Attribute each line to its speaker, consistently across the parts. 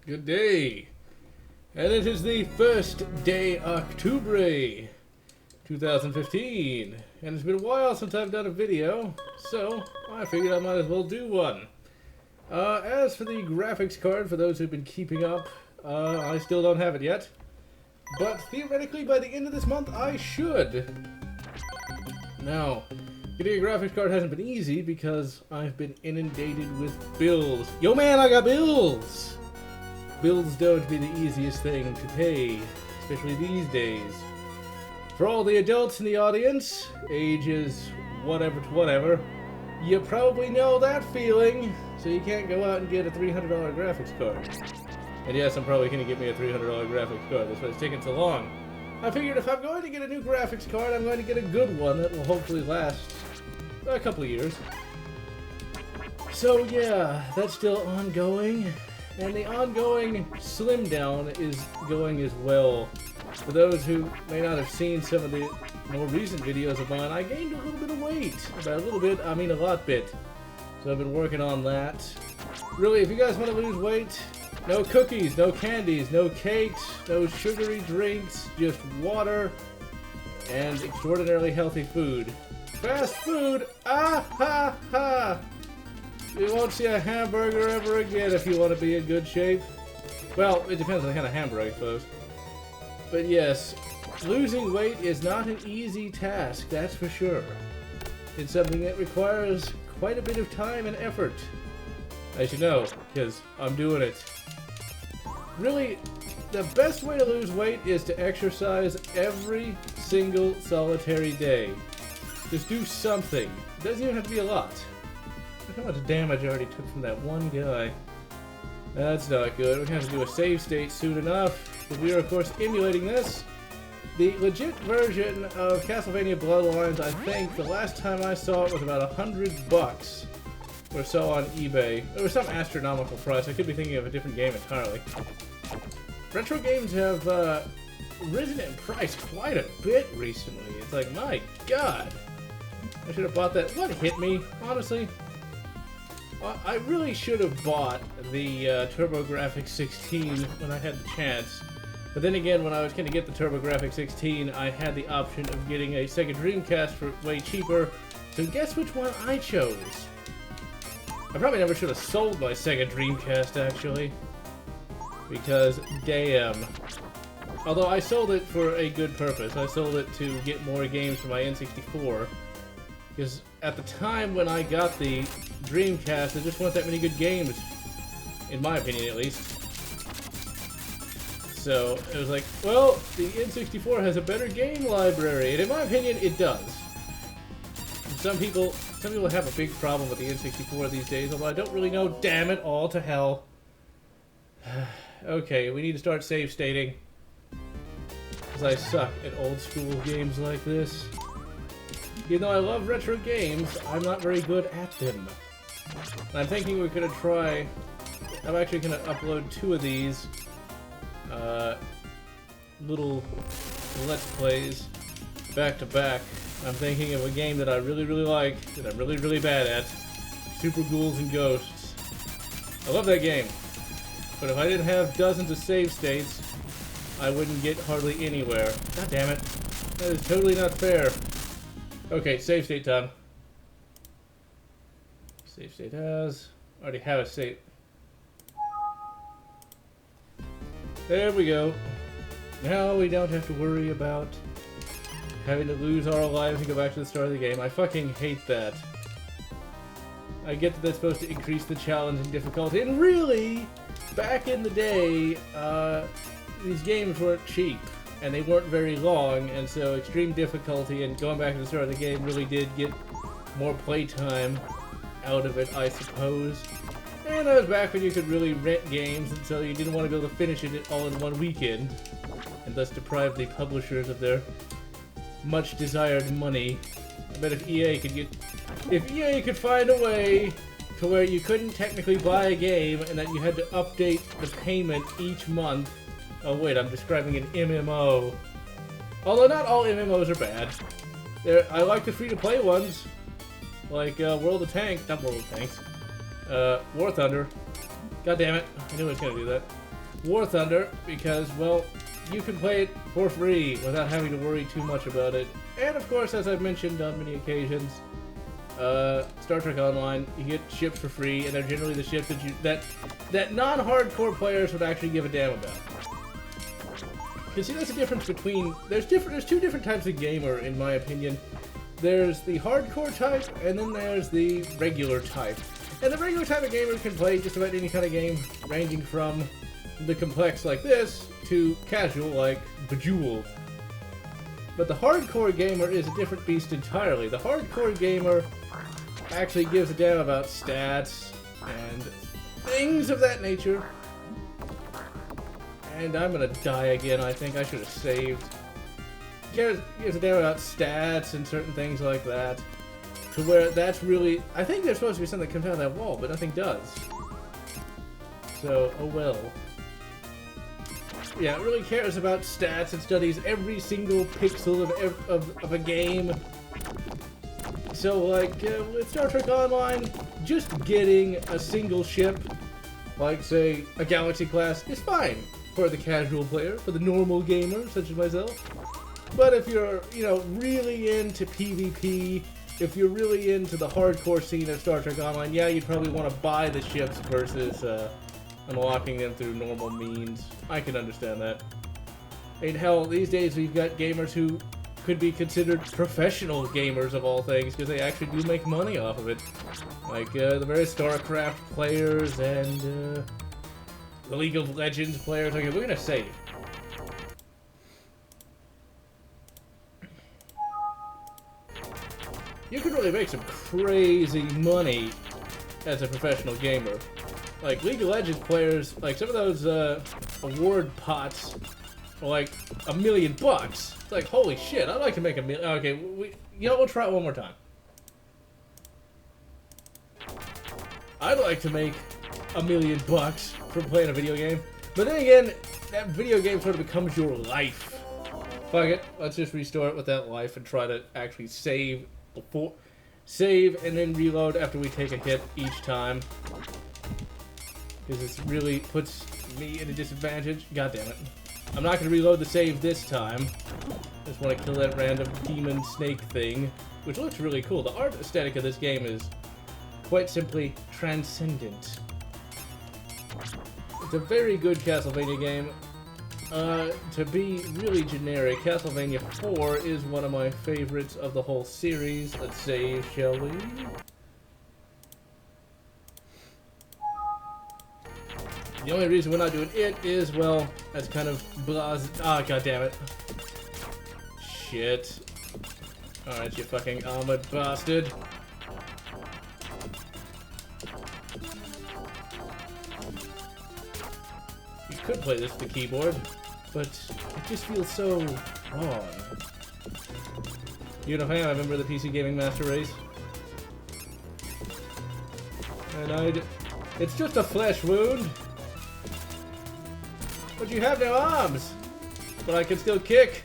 Speaker 1: Good day. And it is the first day October 2015. And it's been a while since I've done a video, so I figured I might as well do one. As for the graphics card, for those who've been keeping up, I still don't have it yet. But theoretically, by the end of this month, I should. Now, getting a graphics card hasn't been easy because I've been inundated with bills. Yo man, I got bills! Bills don't be the easiest thing to pay, especially these days. For all the adults in the audience, ages whatever to whatever, you probably know that feeling, so you can't go out and get a $300 graphics card. And yes, I'm probably going to get me a $300 graphics card, that's why it's taking so long. I figured if I'm going to get a new graphics card, I'm going to get a good one that will hopefully last a couple of years. So yeah, that's still ongoing. And the ongoing slim down is going as well. For those who may not have seen some of the more recent videos of mine, I gained a little bit of weight. By a little bit, I mean a lot bit. So I've been working on that. Really, if you guys want to lose weight, no cookies, no candies, no cakes, no sugary drinks, just water and extraordinarily healthy food. Fast food! Ah ha ha! You won't see a hamburger ever again if you want to be in good shape. Well, it depends on the kind of hamburger, I suppose. But yes, losing weight is not an easy task, that's for sure. It's something that requires quite a bit of time and effort. As you know, because I'm doing it. Really, the best way to lose weight is to exercise every single solitary day. Just do something. It doesn't even have to be a lot. Look how much damage I already took from that one guy. That's not good. We're going to have to do a save state soon enough. But we are, of course, emulating this. The legit version of Castlevania Bloodlines, I think, the last time I saw it was about $100 or so on eBay. It was some astronomical price. I could be thinking of a different game entirely. Retro games have risen in price quite a bit recently. It's like, my god. I should have bought that. What hit me, honestly? I really should have bought the TurboGrafx 16 when I had the chance. But then again, when I was going to get the TurboGrafx 16, I had the option of getting a Sega Dreamcast for way cheaper. So guess which one I chose? I probably never should have sold my Sega Dreamcast, actually. Because, damn. Although I sold it for a good purpose. I sold it to get more games for my N64. Because at the time when I got the Dreamcast, there just weren't that many good games. In my opinion, at least. So, it was like, well, the N64 has a better game library. And in my opinion, it does. And some people have a big problem with the N64 these days, although I don't really know. Damn it all to hell. Okay, we need to start save stating. Because I suck at old school games like this. Even though I love retro games, I'm not very good at them. And I'm thinking we're going to try... I'm actually going to upload 2 of these little Let's Plays back to back. I'm thinking of a game that I really, really like, that I'm really, really bad at. Super Ghouls and Ghosts. I love that game. But if I didn't have dozens of save states, I wouldn't get hardly anywhere. God damn it. That is totally not fair. Okay, save state time. Save state has. Already have a state. There we go. Now we don't have to worry about having to lose our lives and go back to the start of the game. I fucking hate that. I get that that's supposed to increase the challenge and difficulty, and really, back in the day, these games weren't cheap. And they weren't very long, and so extreme difficulty and going back to the start of the game really did get more playtime out of it, I suppose. And that was back when you could really rent games, and so you didn't want to be able to finish it all in one weekend, and thus deprive the publishers of their much desired money. I bet if EA could find a way to where you couldn't technically buy a game and that you had to update the payment each month. Oh wait, I'm describing an MMO. Although not all MMOs are bad. I like the free-to-play ones. Like World of Tanks, not World of Tanks. War Thunder. God damn it, I knew I was gonna do that. War Thunder because, well, you can play it for free without having to worry too much about it. And of course, as I've mentioned on many occasions, Star Trek Online, you get ships for free, and they're generally the ships that non-hardcore players would actually give a damn about. Because see, that's the difference between there's two different types of gamer, in my opinion. There's the hardcore type, and then there's the regular type. And the regular type of gamer can play just about any kind of game, ranging from the complex like this to casual like Bejeweled. But the hardcore gamer is a different beast entirely. The hardcore gamer actually gives a damn about stats and things of that nature. And I'm gonna die again, I think. I should have saved. Gives a damn about stats and certain things like that. To where that's really... I think there's supposed to be something that comes out of that wall, but nothing does. So, oh well. Yeah, it really cares about stats and studies every single pixel of a game. So, like, with Star Trek Online, just getting a single ship, like, say, a Galaxy class, is fine for the casual player, for the normal gamer, such as myself. But if you're, you know, really into PvP, if you're really into the hardcore scene of Star Trek Online, yeah, you'd probably want to buy the ships versus unlocking them through normal means. I can understand that. And hell, these days we've got gamers who could be considered professional gamers of all things, because they actually do make money off of it. Like the various StarCraft players and the League of Legends players. Okay, we're gonna save. You can really make some crazy money as a professional gamer. Like, League of Legends players, like, some of those award pots are like $1 million bucks. It's like, holy shit, I'd like to make $1 million. Okay, you know, we'll try it one more time. I'd like to make $1 million bucks from playing a video game. But then again, that video game sort of becomes your life. Fuck it, let's just restore it with that life and try to actually save and then reload after we take a hit each time. Because it really puts me at a disadvantage. God damn it. I'm not going to reload the save this time. Just want to kill that random demon snake thing, which looks really cool. The art aesthetic of this game is quite simply transcendent. It's a very good Castlevania game. To be really generic, Castlevania 4 is one of my favorites of the whole series. Let's save, shall we? The only reason we're not doing it is, well, that's kind of blas. Ah, goddammit. Shit. Alright, you fucking armored bastard. You could play this with the keyboard, but it just feels so wrong. You know, I remember the PC Gaming Master Race. And it's just a flesh wound. But you have no arms! But I can still kick!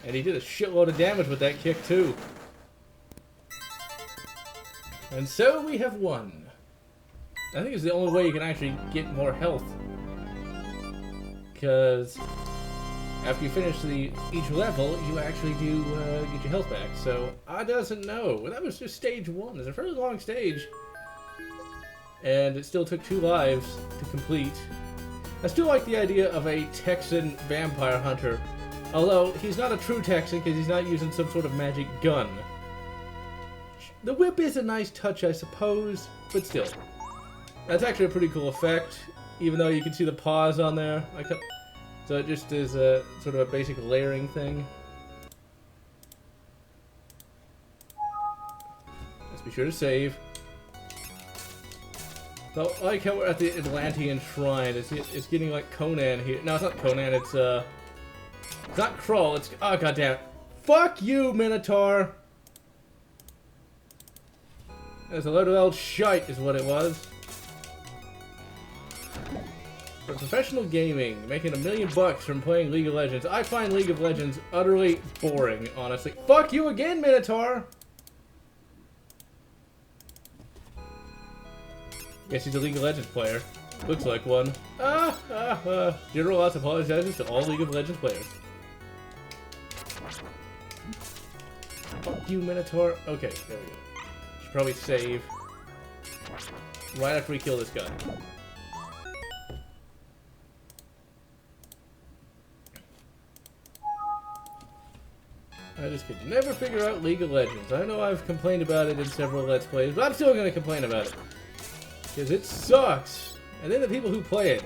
Speaker 1: And he did a shitload of damage with that kick, too. And so we have won. I think it's the only way you can actually get more health. Because after you finish each level, you actually do get your health back. So, I doesn't know. That was just stage 1. It's a fairly long stage. And it still took 2 lives to complete. I still like the idea of a Texan vampire hunter, although he's not a true Texan because he's not using some sort of magic gun. The whip is a nice touch, I suppose, but still. That's actually a pretty cool effect, even though you can see the paws on there. So it just is a sort of a basic layering thing. Let's be sure to save. So, I like how we're at the Atlantean Shrine. It's getting like Conan here. No, it's not Conan, it's not Krull, it's... Oh, goddamn. Fuck you, Minotaur! There's a load of old shite, is what it was. For professional gaming, making $1 million bucks from playing League of Legends. I find League of Legends utterly boring, honestly. Fuck you again, Minotaur! Guess he's a League of Legends player. Looks like one. General Lotz apologizes to all League of Legends players. Fuck you, Minotaur. Okay, there we go. Should probably save right after we kill this guy. I just could never figure out League of Legends. I know I've complained about it in several Let's Plays, but I'm still going to complain about it. Because it sucks. And then the people who play it.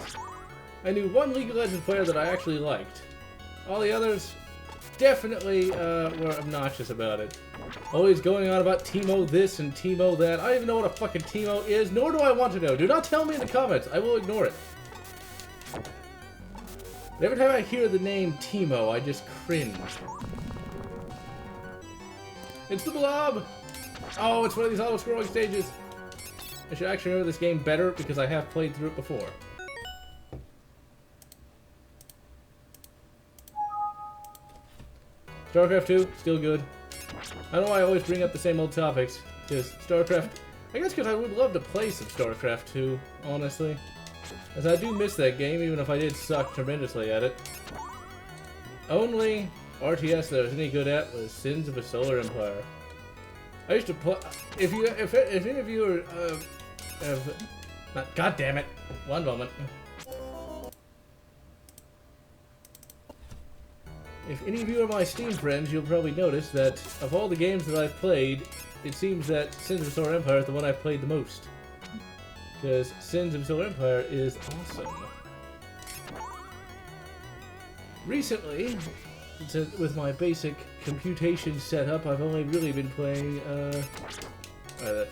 Speaker 1: I knew one League of Legends player that I actually liked. All the others definitely were obnoxious about it. Always going on about Teemo this and Teemo that. I don't even know what a fucking Teemo is, nor do I want to know. Do not tell me in the comments. I will ignore it. But every time I hear the name Teemo, I just cringe. It's the blob! Oh, it's one of these auto-scrolling stages. I should actually know this game better because I have played through it before. StarCraft 2, still good. I don't know why I always bring up the same old topics. Because StarCraft... I guess because I would love to play some StarCraft 2, honestly. As I do miss that game, even if I did suck tremendously at it. Only RTS that I was any good at was Sins of a Solar Empire. I used to play... If any of you are... God damn it. One moment. If any of you are my Steam friends, you'll probably notice that of all the games that I've played, it seems that Sins of a Solar Empire is the one I've played the most. Because Sins of a Solar Empire is awesome. Recently, with my basic computation setup, I've only really been playing, you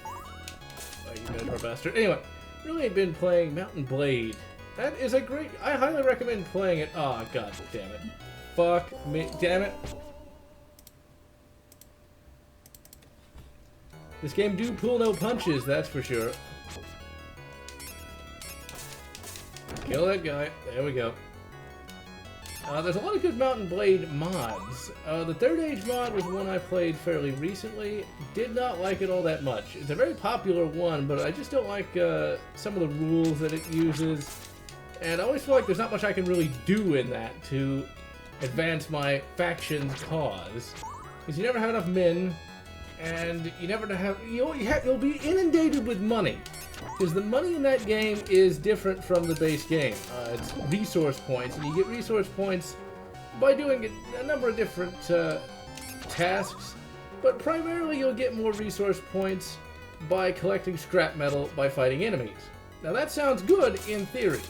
Speaker 1: Minotaur bastard. Anyway, really been playing Mountain Blade. That is a great... I highly recommend playing it. Oh, god damn it. Fuck me. Damn it. This game do pull no punches, that's for sure. Kill that guy. There we go. There's a lot of good Mountain Blade mods. The Third Age mod was one I played fairly recently. Did not like it all that much. It's a very popular one, but I just don't like some of the rules that it uses. And I always feel like there's not much I can really do in that to advance my faction's cause. Because you never have enough men, and you never have... You'll be inundated with money. Because the money in that game is different from the base game. It's resource points, and you get resource points by doing a number of different tasks, but primarily you'll get more resource points by collecting scrap metal by fighting enemies. Now that sounds good in theory,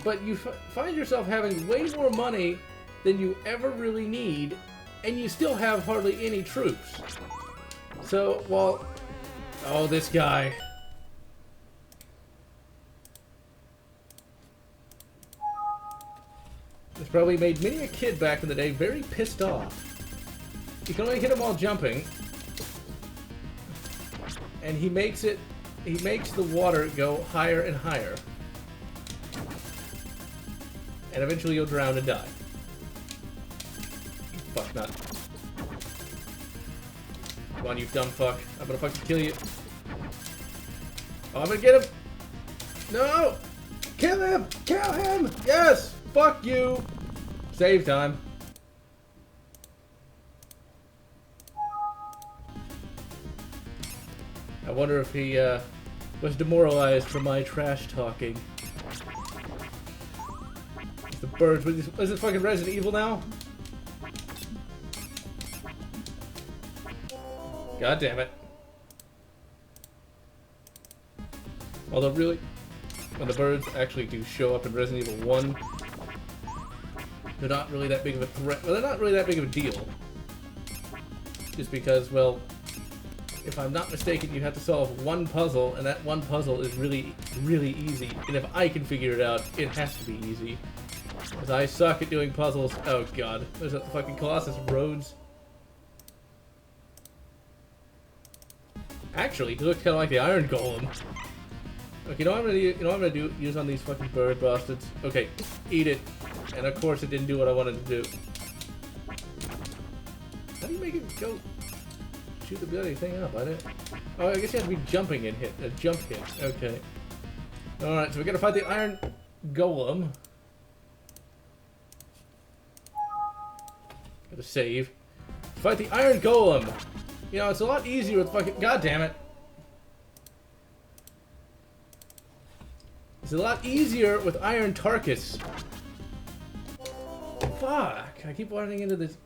Speaker 1: but you find yourself having way more money than you ever really need, and you still have hardly any troops. So, while... Oh, this guy... This probably made many a kid back in the day very pissed off. You can only hit him while jumping. And he makes the water go higher and higher. And eventually you'll drown and die. You fuck nut. Come on, you dumb fuck. I'm gonna fucking kill you. Oh, I'm gonna get him! No! Kill him! Kill him! Yes! Fuck you! Save time. I wonder if he was demoralized from my trash talking. The birds. Is this fucking Resident Evil now? God damn it. Although really, when the birds actually do show up in Resident Evil 1, they're not really that big of a threat. Well, they're not really that big of a deal. Just because, well, if I'm not mistaken, you have to solve one puzzle, and that one puzzle is really, really easy. And if I can figure it out, it has to be easy. Because I suck at doing puzzles. Oh god, there's that fucking Colossus Roads. Actually, he looks kind of like the Iron Golem. Okay, you know what I'm gonna do? Use on these fucking bird bastards. Okay, eat it. And of course, it didn't do what I wanted to do. How do you make it go? Shoot the bloody thing up. I didn't. Oh, I guess you have to be jumping and hit a jump hit. Okay. Alright, so we gotta fight the Iron Golem. Gotta save. Fight the Iron Golem. You know, it's a lot easier with fucking... God damn it. It's a lot easier with Iron Tarkus. Fuck. I keep running into this...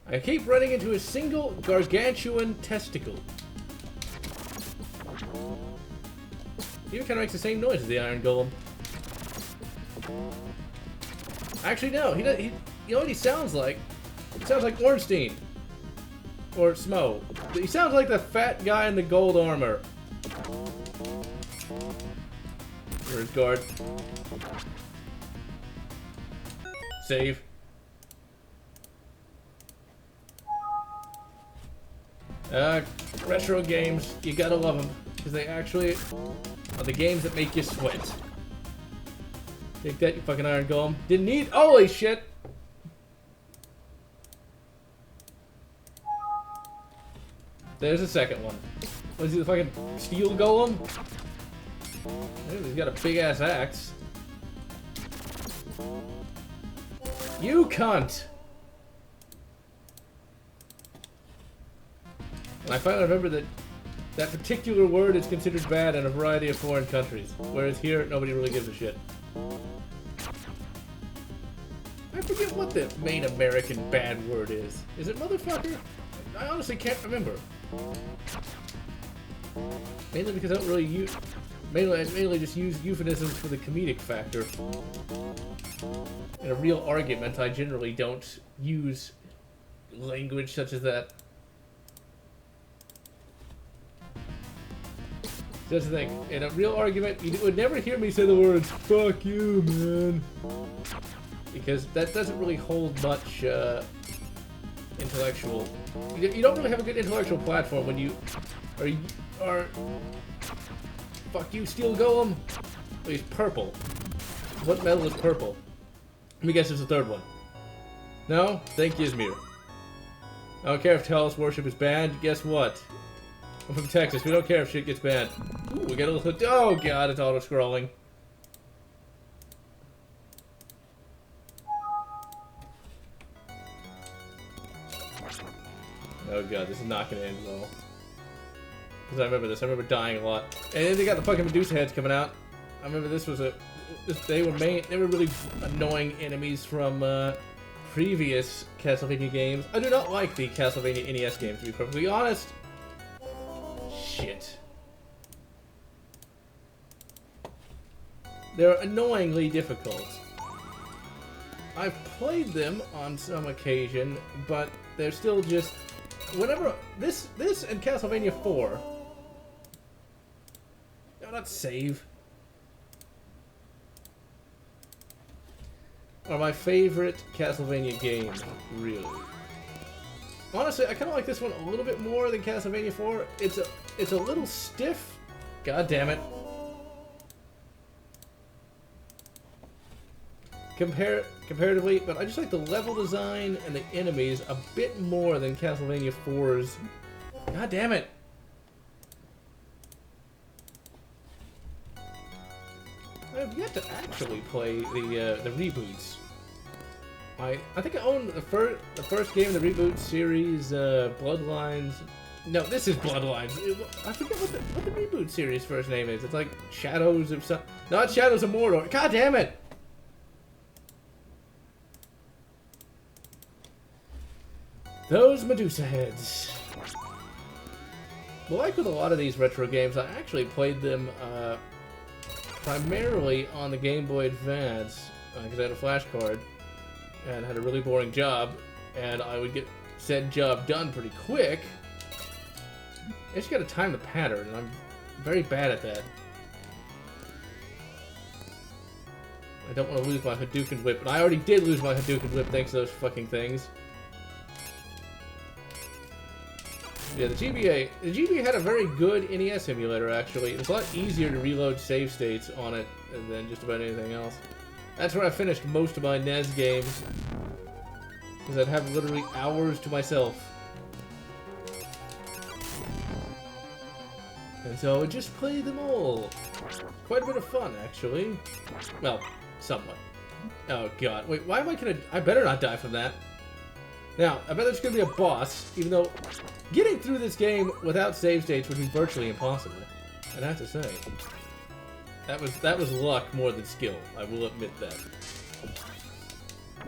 Speaker 1: I keep running into a single gargantuan testicle. He even kind of makes the same noise as the Iron Golem. Actually, no. He does. You know what he sounds like? He sounds like Ornstein. Or Smo. He sounds like the fat guy in the gold armor. Where's his guard? Save. Retro games, you gotta love them. Because they actually are the games that make you sweat. Take that, you fucking Iron Golem. Didn't need. Holy shit! There's a second one. Was he the fucking Steel Golem? He's got a big ass axe. You cunt! And I finally remember that that particular word is considered bad in a variety of foreign countries, whereas here nobody really gives a shit. I forget what the main American bad word is. Is it motherfucker? I honestly can't remember. Mainly because I don't really use... I mainly just use euphemisms for the comedic factor. In a real argument, I generally don't use language such as that. That's the thing. In a real argument, you would never hear me say the words, "Fuck you, man." Because that doesn't really hold much intellectual... You don't really have a good intellectual platform when you are... Fuck you, Steel Golem. Oh, he's purple. What metal is purple? Let me guess, it's the third one. No? Thank you, Izmir. I don't care if Talos worship is banned. Guess what? I'm from Texas. We don't care if shit gets banned. Ooh, we got a little... Oh god, it's auto-scrolling. Oh god, this is not gonna end well. Because I remember this. I remember dying a lot. And then they got the fucking Medusa heads coming out. I remember this was a... They were really annoying enemies from previous Castlevania games. I do not like the Castlevania NES games, to be perfectly honest. Shit. They're annoyingly difficult. I've played them on some occasion, but they're still just... Whenever... This and Castlevania 4... No, not save. Are my favorite Castlevania games, really. Honestly, I kind of like this one a little bit more than Castlevania 4. It's a little stiff. God damn it. Comparatively, but I just like the level design and the enemies a bit more than Castlevania 4's. God damn it. I've yet to actually play the reboots. I think I own the first game in the reboot series, Bloodlines. No, this is Bloodlines. I forget what the reboot series first name is. It's like Shadows of some... Not Shadows of Mordor. God damn it! Those Medusa heads. Well, like with a lot of these retro games, I actually played them primarily on the Game Boy Advance because I had a flash card and had a really boring job, and I would get said job done pretty quick. I just gotta time the pattern, and I'm very bad at that. I don't want to lose my Hadouken Whip, but I already did lose my Hadouken Whip thanks to those fucking things. Yeah, the GBA had a very good NES emulator, actually. It's a lot easier to reload save states on it than just about anything else. That's where I finished most of my NES games, because I'd have literally hours to myself. And so I would just play them all. Quite a bit of fun, actually. Well, somewhat. Oh god, wait, why am I gonna... I better not die from that. Now, I bet there's gonna be a boss, even though getting through this game without save states would be virtually impossible. I'd have to say. That was luck more than skill, I will admit that.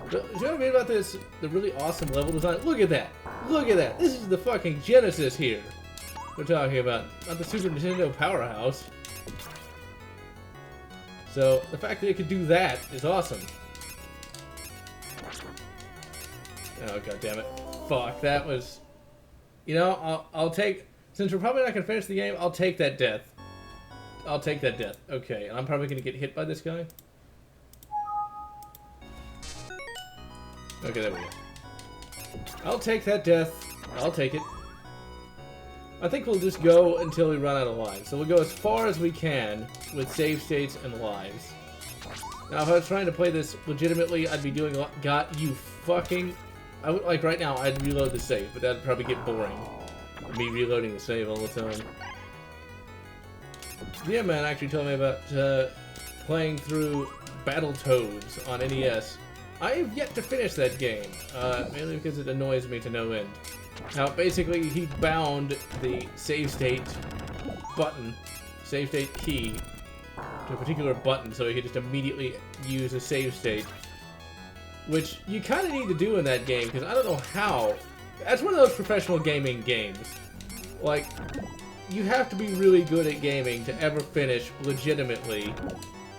Speaker 1: But, you know what I mean about this? The really awesome level design? Look at that! Look at that! This is the fucking Genesis here! We're talking about, not the Super Nintendo powerhouse. So, the fact that it could do that is awesome. Oh, god damn it. Fuck, that was... You know, I'll take... Since we're probably not going to finish the game, I'll take that death. I'll take that death. Okay, and I'm probably going to get hit by this guy. Okay, there we go. I'll take that death. I'll take it. I think we'll just go until we run out of lives. So we'll go as far as we can with save states and lives. Now, if I was trying to play this legitimately, I'd be doing... God, you fucking... like, right now, I'd reload the save, but that'd probably get boring. Me reloading the save all the time. Yeah, man actually told me about playing through Battletoads on NES. I have yet to finish that game, mainly because it annoys me to no end. Now, basically, he bound the save state button, save state key, to a particular button so he could just immediately use a save state. Which you kind of need to do in that game, because I don't know how. That's one of those professional gaming games. Like, you have to be really good at gaming to ever finish, legitimately,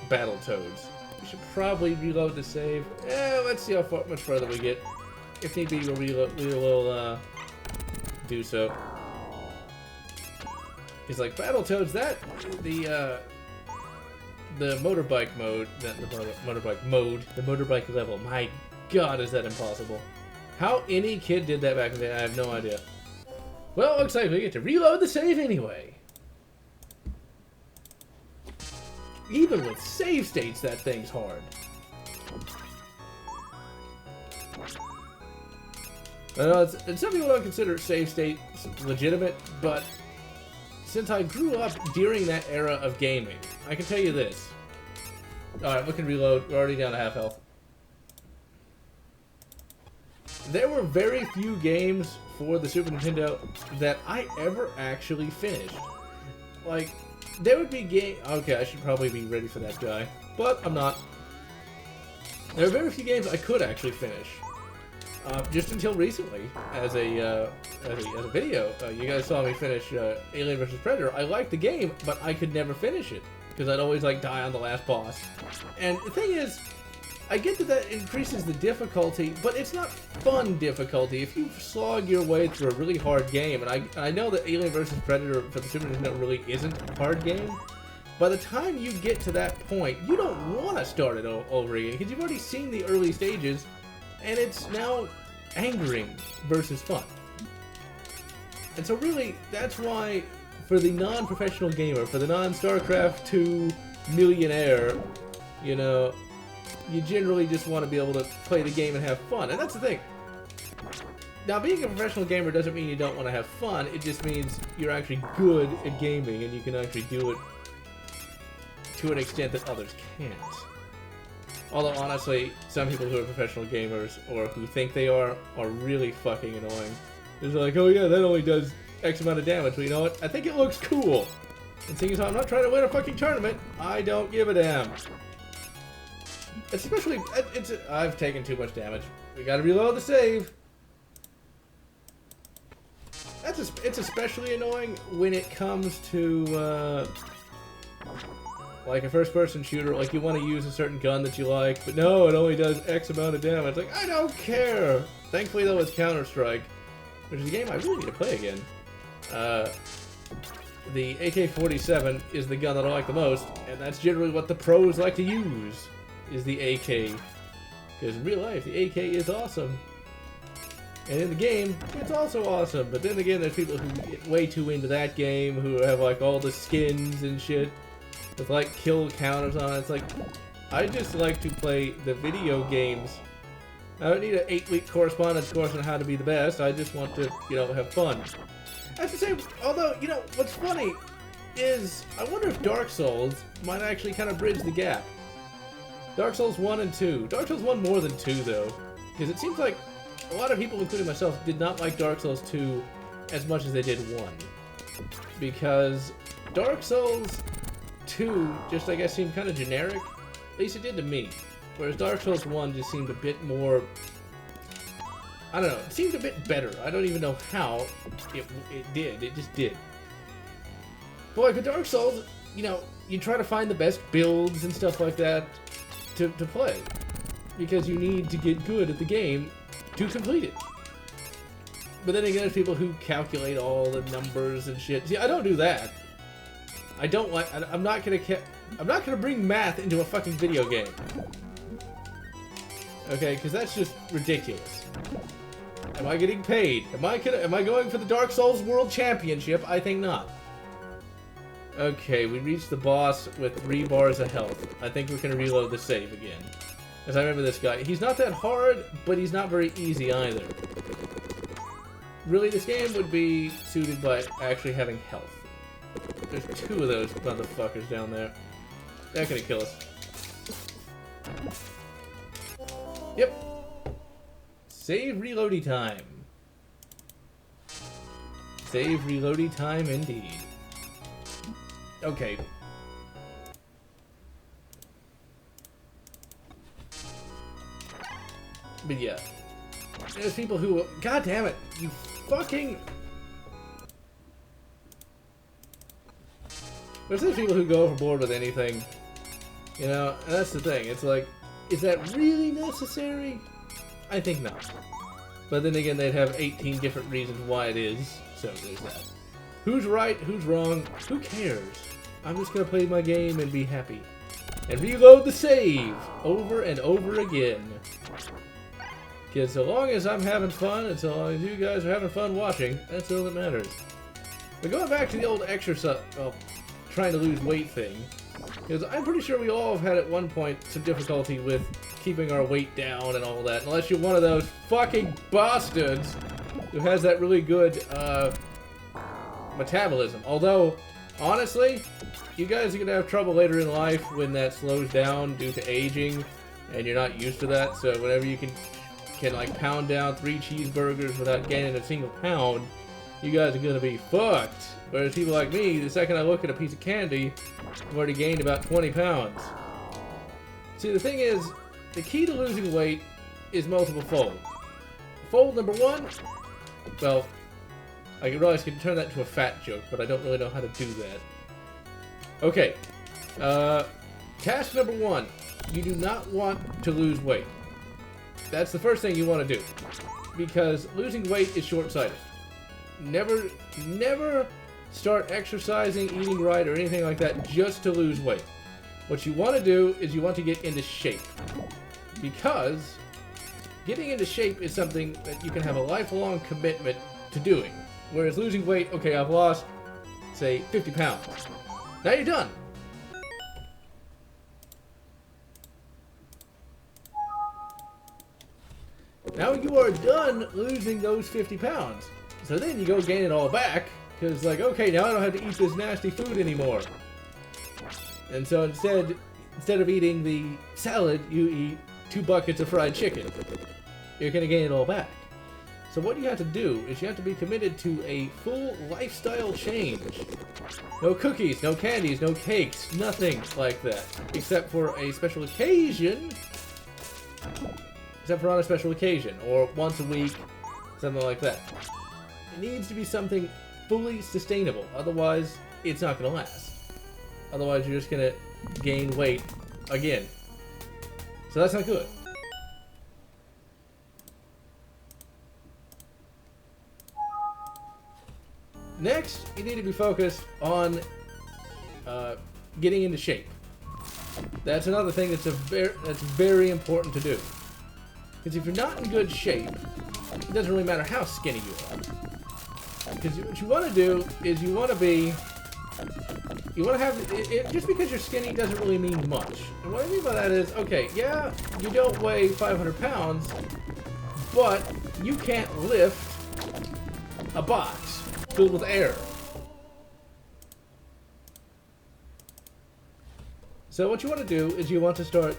Speaker 1: Battletoads. We should probably reload the save. Let's see how much further we get. If need be, we'll do so. It's like Battletoads, the motorbike mode, not the motorbike mode, the motorbike level. My god, is that impossible. How any kid did that back in the day, I have no idea. Well, looks like we get to reload the save anyway. Even with save states, that thing's hard. I know and some people don't consider save states legitimate, but since I grew up during that era of gaming, I can tell you this. Alright, we can reload. We're already down to half health. There were very few games for the Super Nintendo that I ever actually finished. Like, there would be games... Okay, I should probably be ready for that guy, but I'm not. There are very few games I could actually finish. Just until recently, as a video, you guys saw me finish Alien vs. Predator. I liked the game, but I could never finish it because I'd always like die on the last boss. And the thing is, I get that increases the difficulty, but it's not fun difficulty. If you slog your way through a really hard game, and I know that Alien vs. Predator for the Super Nintendo really isn't a hard game. By the time you get to that point, you don't want to start it over again because you've already seen the early stages. And it's now angering versus fun. And so really, that's why, for the non-professional gamer, for the non-StarCraft 2 millionaire, you know, you generally just want to be able to play the game and have fun. And that's the thing. Now, being a professional gamer doesn't mean you don't want to have fun. It just means you're actually good at gaming and you can actually do it to an extent that others can't. Although, honestly, some people who are professional gamers, or who think they are really fucking annoying. It's like, oh yeah, that only does X amount of damage, but you know what? I think it looks cool. And seeing as how I'm not trying to win a fucking tournament, I don't give a damn. Especially, I've taken too much damage. We gotta reload the save. It's especially annoying when it comes to, like a first-person shooter, like you want to use a certain gun that you like, but no, it only does X amount of damage. Like, I don't care! Thankfully, though, it's Counter-Strike, which is a game I really need to play again. The AK-47 is the gun that I like the most, and that's generally what the pros like to use, is the AK. Because in real life, the AK is awesome. And in the game, it's also awesome. But then again, there's people who get way too into that game, who have like all the skins and shit with like kill counters on it. It's like, I just like to play the video games. I don't need an 8-week correspondence course on how to be the best. I just want to, you know, have fun. That's the same, although, you know, what's funny is, I wonder if Dark Souls might actually kind of bridge the gap. Dark Souls 1 and 2. Dark Souls 1 more than 2, though. Because it seems like a lot of people, including myself, did not like Dark Souls 2 as much as they did 1. Because Dark Souls 2 just, I guess, seemed kind of generic. At least it did to me. Whereas Dark Souls 1 just seemed a bit more... I don't know. It seemed a bit better. I don't even know how it did. It just did. But like with Dark Souls, you know, you try to find the best builds and stuff like that to play. Because you need to get good at the game to complete it. But then again, there's people who calculate all the numbers and shit. See, I don't do that. I don't like... I'm not gonna bring math into a fucking video game. Okay, because that's just ridiculous. Am I getting paid? Am I going for the Dark Souls World Championship? I think not. Okay, we reached the boss with 3 bars of health. I think we're gonna reload the save again. Because I remember this guy. He's not that hard, but he's not very easy either. Really, this game would be suited by actually having health. There's 2 of those motherfuckers down there. They're gonna kill us. Yep. Save reloading time. Save reloading time indeed. Okay. But yeah. There's people who... God damn it! You fucking... There's those people who go overboard with anything. You know, and that's the thing. It's like, is that really necessary? I think not. But then again, they'd have 18 different reasons why it is. So there's that. Who's right? Who's wrong? Who cares? I'm just gonna play my game and be happy. And reload the save over and over again. Because so long as I'm having fun, and so long as you guys are having fun watching, that's all that matters. But going back to the old exercise, well, trying to lose weight thing, because I'm pretty sure we all have had at one point some difficulty with keeping our weight down and all that, unless you're one of those fucking bastards who has that really good metabolism. Although, honestly, you guys are going to have trouble later in life when that slows down due to aging, and you're not used to that, so whenever you can like pound down 3 cheeseburgers without gaining a single pound, you guys are going to be fucked. Whereas people like me, the second I look at a piece of candy, I've already gained about 20 pounds. See, the thing is, the key to losing weight is multiple fold. Fold number 1, well, I realize I can turn that into a fat joke, but I don't really know how to do that. Okay, task number 1, you do not want to lose weight. That's the first thing you want to do, because losing weight is short-sighted. Never start exercising, eating right, or anything like that just to lose weight. What you want to do is you want to get into shape, because getting into shape is something that you can have a lifelong commitment to doing. Whereas losing weight, okay, I've lost, say, 50 pounds. Now you're done. Now you are done losing those 50 pounds. So then you go gain it all back, because like, okay, now I don't have to eat this nasty food anymore. And so instead of eating the salad, you eat 2 buckets of fried chicken. You're going to gain it all back. So what you have to do is you have to be committed to a full lifestyle change. No cookies, no candies, no cakes, nothing like that. Except for a special occasion. Except for on a special occasion, or once a week, something like that. It needs to be something fully sustainable, otherwise it's not going to last. Otherwise you're just going to gain weight again. So that's not good. Next, you need to be focused on getting into shape. That's another thing that's very important to do. Because if you're not in good shape, it doesn't really matter how skinny you are. Because what you want to do is you want to have, just because you're skinny doesn't really mean much. And what I mean by that is, okay, yeah, you don't weigh 500 pounds, but you can't lift a box filled with air. So what you want to do is you want to start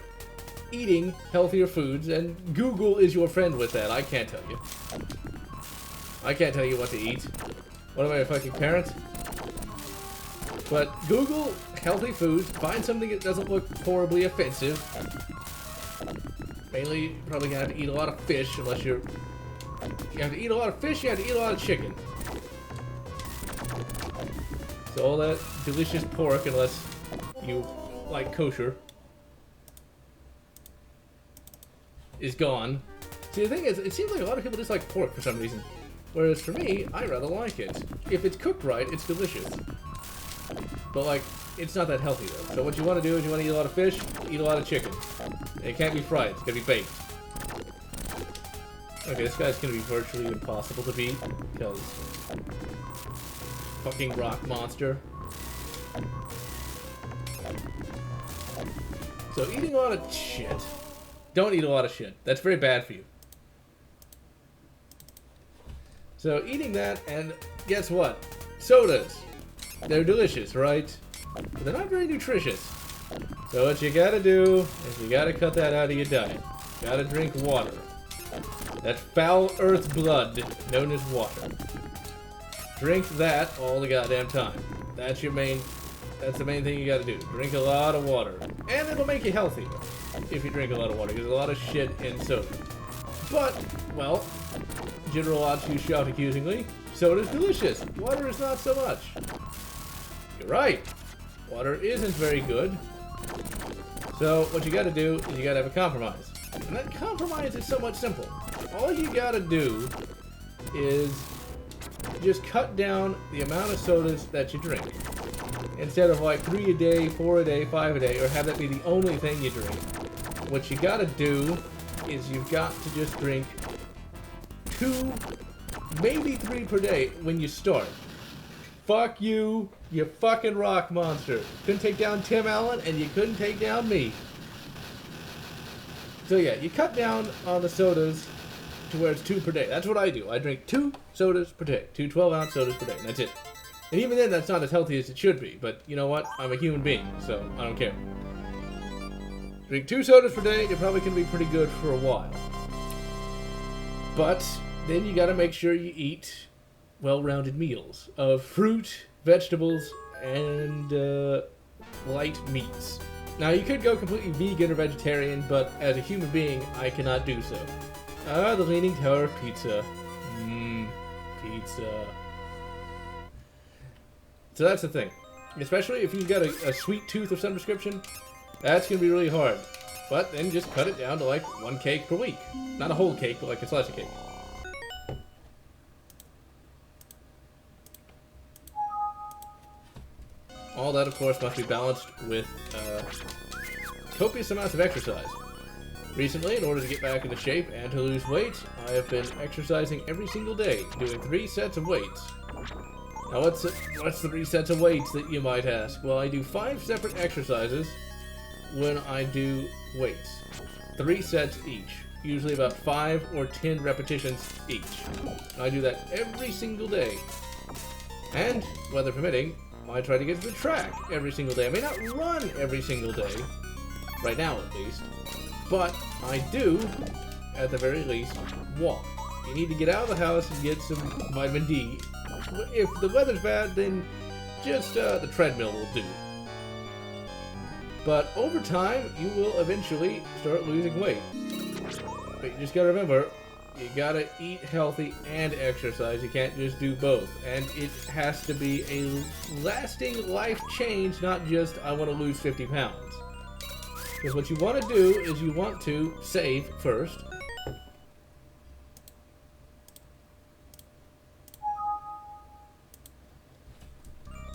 Speaker 1: eating healthier foods, and Google is your friend with that. I can't tell you. I can't tell you what to eat. What am I, a fucking parent? But Google healthy foods, find something that doesn't look horribly offensive. Mainly, you're probably gonna have to eat a lot of fish unless you're... You have to eat a lot of fish, you have to eat a lot of chicken. So all that delicious pork, unless you like kosher, is gone. See, the thing is, it seems like a lot of people dislike pork for some reason. Whereas for me, I rather like it. If it's cooked right, it's delicious. But like, it's not that healthy though. So what you want to do is you want to eat a lot of fish, eat a lot of chicken. And it can't be fried, it's gonna be baked. Okay, this guy's gonna be virtually impossible to beat, because... fucking rock monster. So eating a lot of shit. Don't eat a lot of shit. That's very bad for you. So eating that, and guess what? Sodas. They're delicious, right? But they're not very nutritious. So what you gotta do is you gotta cut that out of your diet. You gotta drink water. That foul earth blood known as water. Drink that all the goddamn time. That's the main thing you gotta do. Drink a lot of water. And it'll make you healthy if you drink a lot of water, because there's a lot of shit in soda. But, well, General Lotz, you shout accusingly, soda's delicious. Water is not so much. You're right. Water isn't very good. So what you gotta do is you gotta have a compromise. And that compromise is somewhat simple. All you gotta do is just cut down the amount of sodas that you drink. Instead of like 3 a day, 4 a day, 5 a day, or have that be the only thing you drink. What you gotta do is you've got to just drink 2, maybe 3 per day when you start. Fuck you, you fucking rock monster. Couldn't take down Tim Allen, and you couldn't take down me. So yeah, you cut down on the sodas to where it's 2 per day. That's what I do. I drink 2 sodas per day. 2 12-ounce sodas per day, and that's it. And even then, that's not as healthy as it should be. But you know what? I'm a human being, so I don't care. Drink 2 sodas per day, you're probably going to be pretty good for a while. But then you got to make sure you eat well-rounded meals of fruit, vegetables, and light meats. Now, you could go completely vegan or vegetarian, but as a human being, I cannot do so. Ah, the Leaning Tower of Pizza. Pizza. So that's the thing. Especially if you've got a sweet tooth of some description, that's going to be really hard. But then just cut it down to like 1 cake per week. Not a whole cake, but like a slice of cake. All that, of course, must be balanced with copious amounts of exercise. Recently, in order to get back into shape and to lose weight, I have been exercising every single day, doing 3 sets of weights. Now, what's 3 sets of weights that you might ask? Well, I do 5 separate exercises when I do weights. 3 sets each. Usually about 5 or 10 repetitions each. I do that every single day. And, weather permitting, I try to get to the track every single day. I may not run every single day, right now at least, but I do, at the very least, walk. You need to get out of the house and get some vitamin D. If the weather's bad, then just the treadmill will do. But over time, you will eventually start losing weight. But you just gotta remember, you gotta eat healthy and exercise. You can't just do both. And it has to be a lasting life change, not just, I want to lose 50 pounds. Because what you want to do is you want to save first.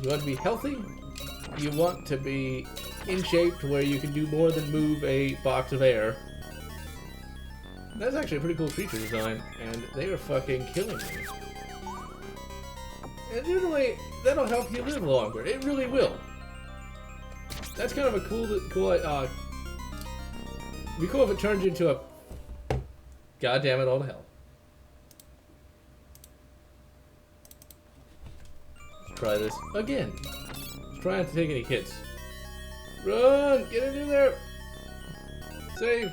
Speaker 1: You want to be healthy. You want to be in shape to where you can do more than move a box of air. That's actually a pretty cool feature design, and they are fucking killing me. And usually, that'll help you live longer. It really will. That's kind of a cool, it'd be cool if it turns into a... God damn it all to hell. Let's try this again. Let's try not to take any hits. Run! Get into there! Save!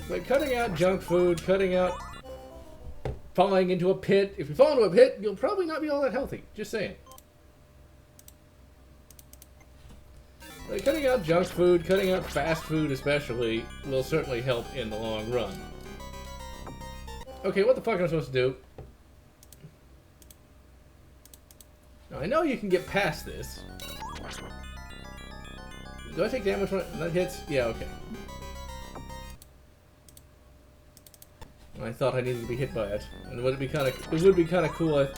Speaker 1: Like cutting out junk food, cutting out falling into a pit. If you fall into a pit, you'll probably not be all that healthy. Just saying. Like cutting out junk food, cutting out fast food especially, will certainly help in the long run. Okay, what the fuck am I supposed to do? Now, I know you can get past this. Do I take damage when that hits? Yeah, okay. I thought I needed to be hit by it. And it would be kind of cool if...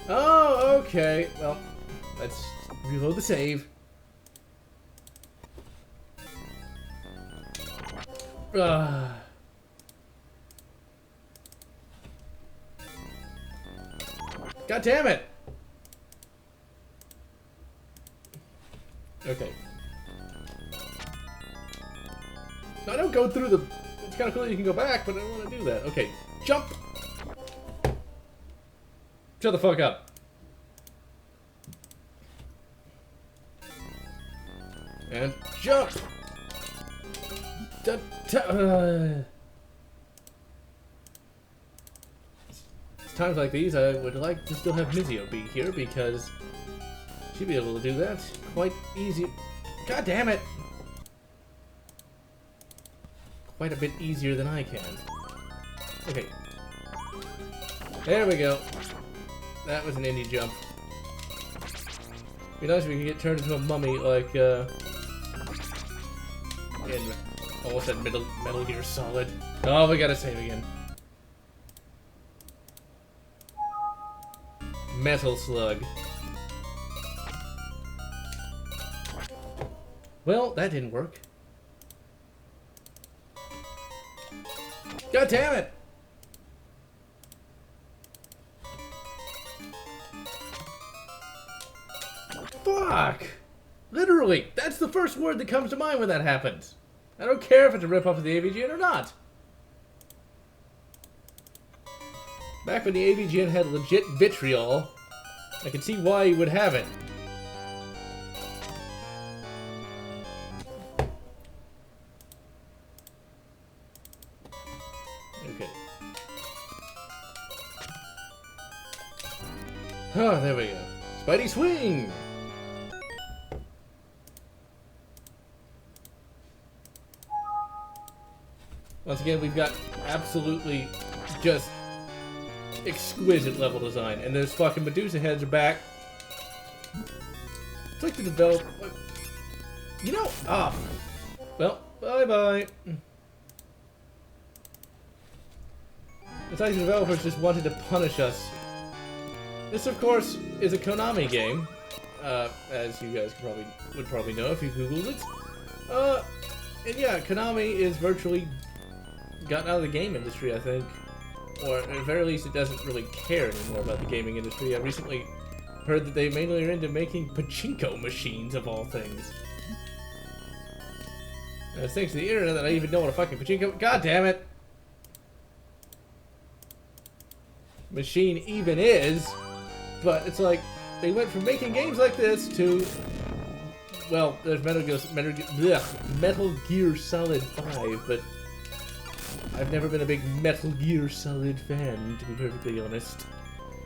Speaker 1: Oh, okay. Well, let's reload the save. God damn it! Okay. No, I don't go through the... It's kind of cool that you can go back, but I don't want to do that. Okay, jump! Shut the fuck up. And jump! It's times like these I would like to still have Mizio be here because she'd be able to do that quite easy. God damn it! Quite a bit easier than I can. Okay. There we go. That was an indie jump. Be nice if we could get turned into a mummy like in almost at Metal Gear Solid. Oh, we gotta save again. Metal Slug. Well, that didn't work. God damn it! Fuck! Literally, that's the first word that comes to mind when that happens. I don't care if it's a ripoff of the AVGN or not. Back when the AVGN had legit vitriol, I could see why you would have it. Okay. Oh, there we go. Spidey swing! Once again, we've got absolutely just exquisite level design. And those fucking Medusa heads are back. It's like the developer... You know... Ah. Well, bye-bye. It's like the developers just wanted to punish us. This, of course, is a Konami game. As you guys would probably know if you Googled it. And yeah, Konami is virtually gotten out of the game industry, I think. Or at the very least, it doesn't really care anymore about the gaming industry. I recently heard that they mainly are into making pachinko machines, of all things. And it's thanks to the internet that I even know what a fucking pachinko... God damn it! Machine even is. But it's like, they went from making games like this to... Well, there's Metal Gear Solid 5, but... I've never been a big Metal Gear Solid fan, to be perfectly honest.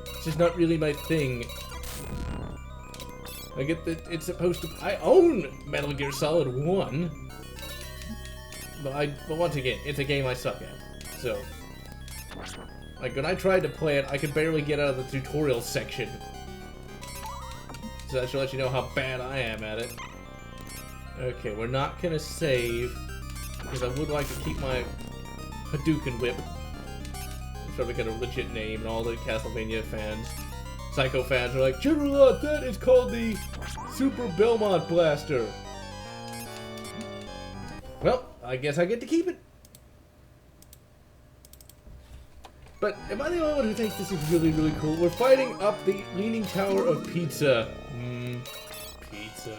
Speaker 1: It's just not really my thing. I get that it's supposed to... I own Metal Gear Solid 1. But once again, it's a game I suck at. So... Like, when I tried to play it, I could barely get out of the tutorial section. So that should let you know how bad I am at it. Okay, we're not gonna save, because I would like to keep my Hadouken Whip. It's probably got a legit name, and all the Castlevania fans, Psycho fans are like, General, that is called the Super Belmont Blaster. Well, I guess I get to keep it. But am I the only one who thinks this is really, really cool? We're fighting up the Leaning Tower of Pizza. Pizza.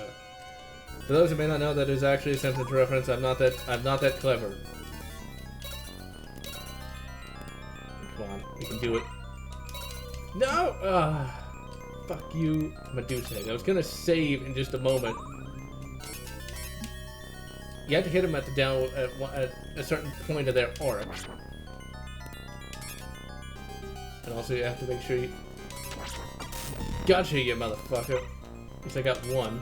Speaker 1: For those who may not know, that is actually a Simpsons reference. I'm not that clever. Come on, we can do it. No! Fuck you, Medusa Head. I was gonna save in just a moment. You have to hit them at the at a certain point of their arc. And also you have to make sure you... Gotcha, you motherfucker. At least I got one.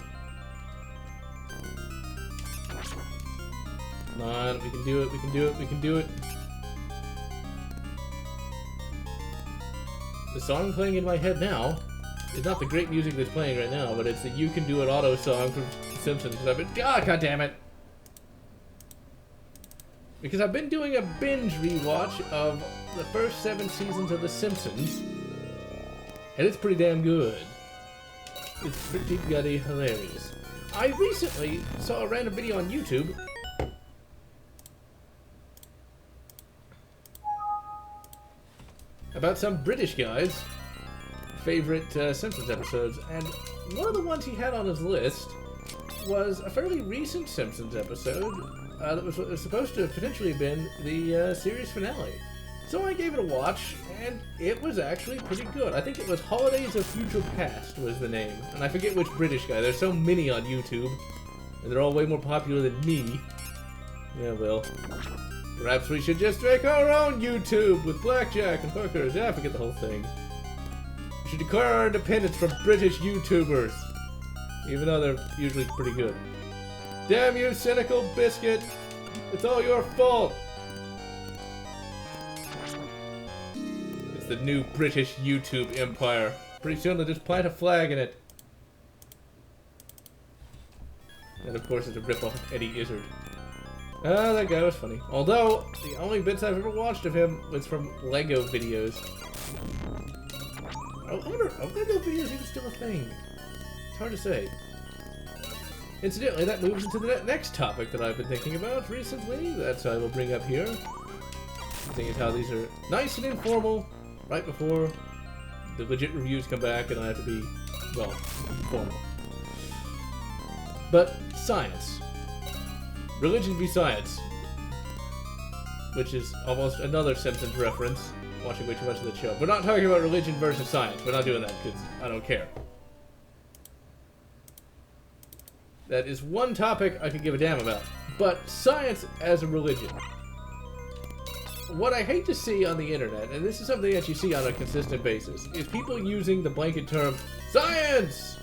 Speaker 1: Come on, we can do it, we can do it, we can do it. The song playing in my head now is not the great music that's playing right now, but it's the You Can Do It auto song from The Simpsons. I've been... God damn it! Because I've been doing a binge rewatch of the first 7 seasons of The Simpsons, and it's pretty damn good. It's pretty gutty hilarious. I recently saw a random video on YouTube about some British guy's favorite Simpsons episodes, and one of the ones he had on his list was a fairly recent Simpsons episode that was supposed to have potentially been the series finale. So I gave it a watch, and it was actually pretty good. I think it was Holidays of Future Past was the name, and I forget which British guy. There's so many on YouTube, and they're all way more popular than me. Yeah, well, perhaps we should just make our own YouTube with blackjack and hookers. Yeah, forget the whole thing. We should declare our independence from British YouTubers, even though they're usually pretty good. Damn you, cynical biscuit! It's all your fault! It's the new British YouTube empire. Pretty soon they'll just plant a flag in it. And of course it's a ripoff of Eddie Izzard. Ah, that guy was funny. Although, the only bits I've ever watched of him was from Lego videos. I wonder, are Lego videos even still a thing? It's hard to say. Incidentally, that moves into the next topic that I've been thinking about recently. That I will bring up here. The thing is how these are nice and informal, right before the legit reviews come back and I have to be, well, formal. But science. Religion v. science. Which is almost another Simpsons reference. Watching way too much of the show. We're not talking about religion versus science. We're not doing that because I don't care. That is one topic I could give a damn about. But science as a religion. What I hate to see on the internet, and this is something that you see on a consistent basis, is people using the blanket term, science!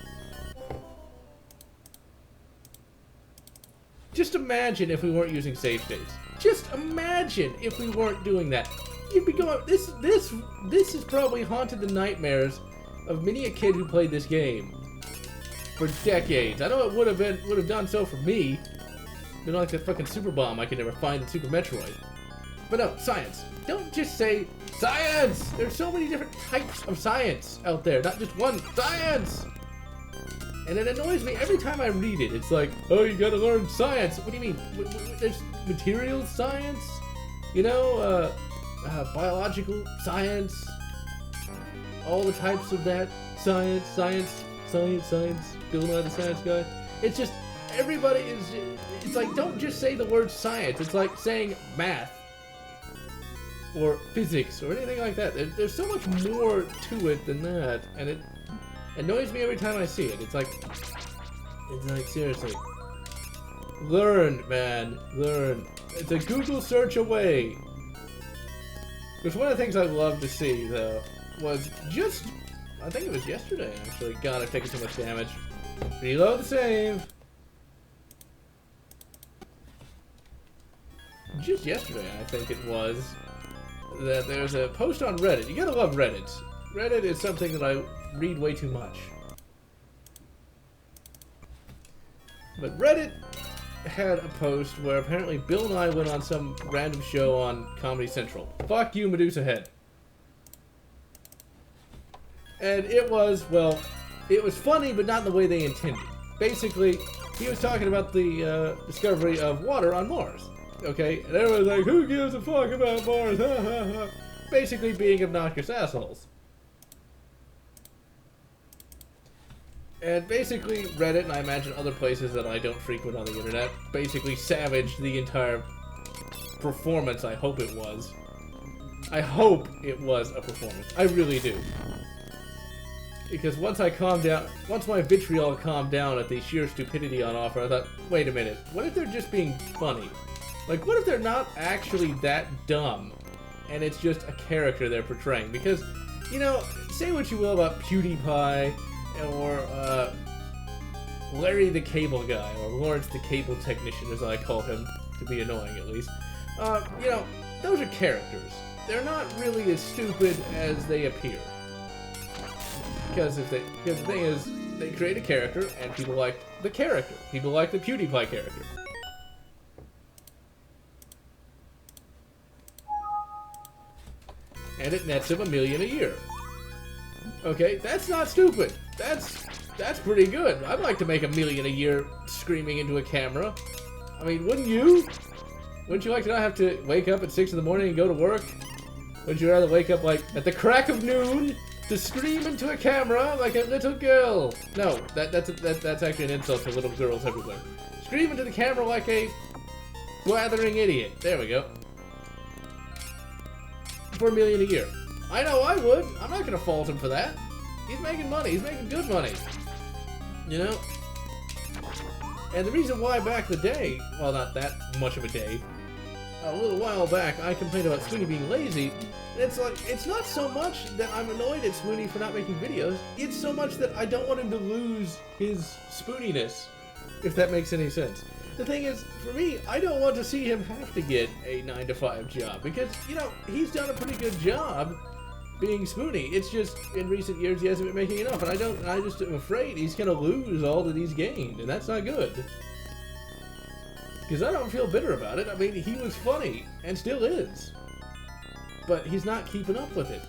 Speaker 1: Just imagine if we weren't using save states. Just imagine if we weren't doing that. You'd be going, this has probably haunted the nightmares of many a kid who played this game for decades. I know it would have done so for me. Been like that fucking Super Bomb I could never find in Super Metroid. But no, science. Don't just say science! There's so many different types of science out there, not just one. Science! And it annoys me every time I read it. It's like, oh, you gotta learn science. What do you mean? There's materials science? You know, biological science? All the types of that. Science. Bill Nye the Science Guy. It's just, everybody is, it's like, don't just say the word science. It's like saying math. Or physics, or anything like that. There's so much more to it than that, and it annoys me every time I see it. It's like, seriously. Learn, man. Learn. It's a Google search away. Because one of the things I love to see, though, was just, I think it was yesterday, actually. God, I've taken so much damage. Reload the save. Just yesterday, I think it was, that there's a post on Reddit. You gotta love Reddit. Reddit is something that I read way too much. But Reddit had a post where apparently Bill Nye went on some random show on Comedy Central. Fuck you, Medusa Head. And it was, well, it was funny, but not in the way they intended. Basically, he was talking about the discovery of water on Mars. Okay, and everyone's like, who gives a fuck about Mars? Ha ha ha. Basically being obnoxious assholes. And basically Reddit, and I imagine other places that I don't frequent on the internet, basically savaged the entire performance. I hope it was. I hope it was a performance. I really do. Because once I calmed down, once my vitriol calmed down at the sheer stupidity on offer, I thought, wait a minute, what if they're just being funny? Like, what if they're not actually that dumb, and it's just a character they're portraying? Because, you know, say what you will about PewDiePie, or, Larry the Cable Guy, or Lawrence the Cable Technician, as I call him, to be annoying at least. You know, those are characters. They're not really as stupid as they appear. Because the thing is, they create a character, and people like the character. People like the PewDiePie character. And it nets him $1 million a year. Okay, that's not stupid. That's pretty good. I'd like to make $1 million a year screaming into a camera. I mean, wouldn't you? Wouldn't you like to not have to wake up at 6 in the morning and go to work? Wouldn't you rather wake up, like, at the crack of noon to scream into a camera like a little girl? No, that's actually an insult to little girls everywhere. Scream into the camera like a blathering idiot. There we go. For $1 million a year. I know I would. I'm not going to fault him for that. He's making money. He's making good money. You know? And the reason why back in the day, well, not that much of a day, a little while back, I complained about Spoony being lazy. And it's like, it's not so much that I'm annoyed at Spoony for not making videos. It's so much that I don't want him to lose his spooniness, if that makes any sense. The thing is, for me, I don't want to see him have to get a 9-to-5 job because, you know, he's done a pretty good job being Spoony. It's just, in recent years, he hasn't been making enough, and I just am afraid he's going to lose all that he's gained, and that's not good. Because I don't feel bitter about it. I mean, he was funny, and still is. But he's not keeping up with it.